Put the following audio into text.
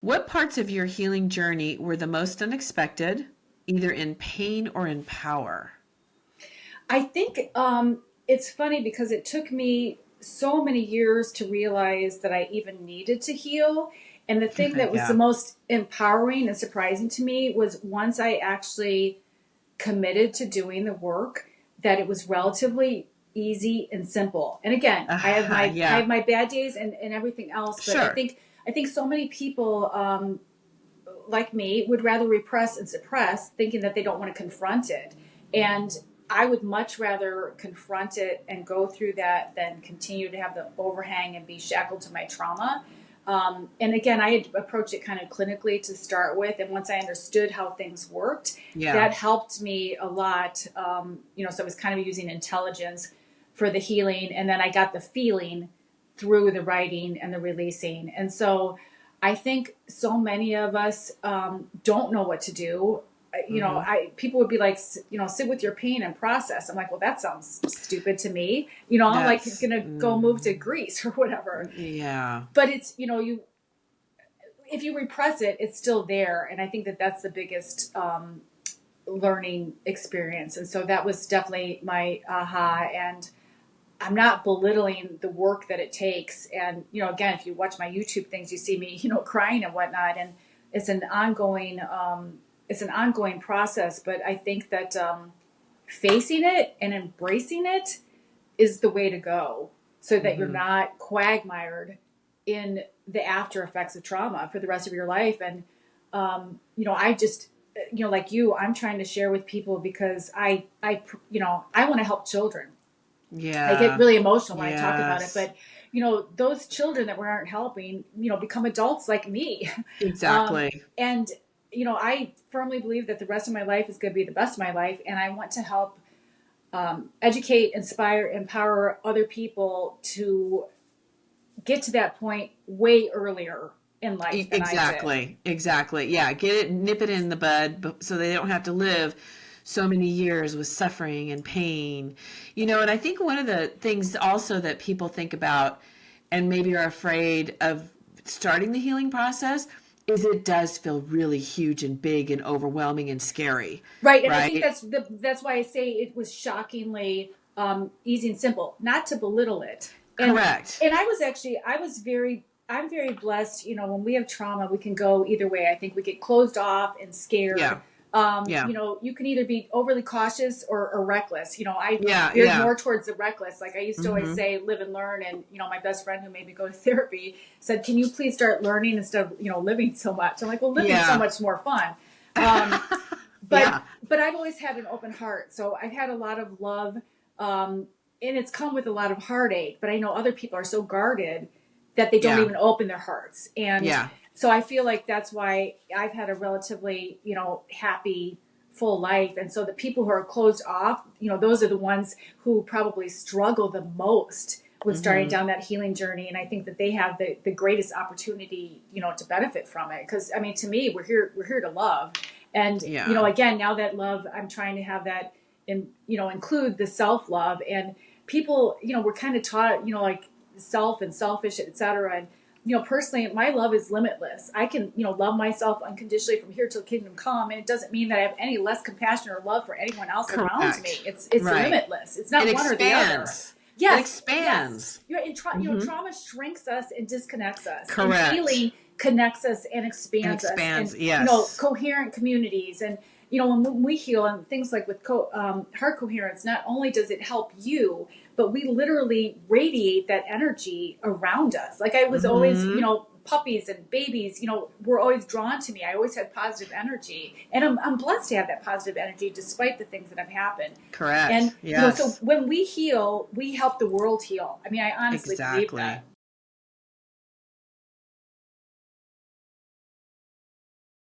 What parts of your healing journey were the most unexpected, either in pain or in power? I think it's funny because it took me so many years to realize that I even needed to heal. And the thing that was the Yeah. most empowering and surprising to me was once I actually committed to doing the work, that it was relatively easy and simple. And again, I Yeah. have my bad days and everything else, but Sure. I think so many people like me would rather repress and suppress, thinking that they don't want to confront it. And I would much rather confront it and go through that than continue to have the overhang and be shackled to my trauma. And again, I had approached it kind of clinically to start with. And once I understood how things worked, Yeah. that helped me a lot. So I was kind of using intelligence for the healing. And then I got the feeling through the writing and the releasing. And so I think so many of us don't know what to do. Hmm. People would be like, sit with your pain and process. I'm like, well, that sounds stupid to me. I'm like That's, gonna go move to Greece or whatever. yeah. But it's you if you repress it, it's still there, and I think that that's the biggest learning experience. And so that was definitely my aha. And I'm not belittling the work that it takes. And, again, if you watch my YouTube things, you see me, crying and whatnot. And it's an ongoing process. But I think that facing it and embracing it is the way to go, so that you're Hmm. not quagmired in the after effects of trauma for the rest of your life. And, I just, like you, I'm trying to share with people because I want to help children. I get Yeah. really emotional when I talk about it, Yes. but those children that we aren't helping, become adults like me. Exactly. And I firmly believe that the rest of my life is going to be the best of my life, and I want to help educate, inspire, empower other people to get to that point way earlier in life than I did. Exactly. Exactly. Yeah. Get it, nip it in the bud so they don't have to live so many years with suffering and pain. And I think one of the things also that people think about and maybe are afraid of starting the healing process is it does feel really huge and big and overwhelming and scary, Right, and I think right? that's why I say it was shockingly easy and simple, not to belittle it. And Correct. and I'm very blessed. When we have trauma, we can go either way. I think we get closed off and Yeah. scared. Yeah. You can either be overly cautious or reckless. I Yeah. veered Yeah. more towards the reckless. Like I used to always Hmm. say, live and learn. And my best friend who made me go to therapy said, "Can you please start learning instead of living so much?" I'm like, "Well, living's so Yeah. much more fun." Um, but Yeah. but I've always had an open heart, so I've had a lot of love, and it's come with a lot of heartache. But I know other people are so guarded that they don't Yeah. even open their hearts, and Yeah. so I feel like that's why I've had a relatively happy, full life. And so the people who are closed off, those are the ones who probably struggle the most with starting Hmm. down that healing journey. And I think that they have the greatest opportunity, to benefit from it. Because I mean, to me, we're here to love. And Yeah. again, now that love, I'm trying to have that include the self love. And people, we're kind of taught, like self and selfish, etc. And personally, my love is limitless. I can, love myself unconditionally from here till kingdom come, and it doesn't mean that I have any less compassion or love for anyone else around me. Correct. It's Right. limitless. It's It not one or the other. expands. It Yes, yes. expands. And Hmm. trauma shrinks us and disconnects us, and Correct. healing connects us and It expands us. And expands. Yes. coherent communities. And when we heal and things like with heart coherence, not only does it help you, but we literally radiate that energy around us. Like I was always, Hmm. puppies and babies, were always drawn to me. I always had positive energy, and I'm blessed to have that positive energy despite the things that have happened. And Correct. so Yes. when we heal, we help the world heal. I mean, I honestly believe Exactly. that.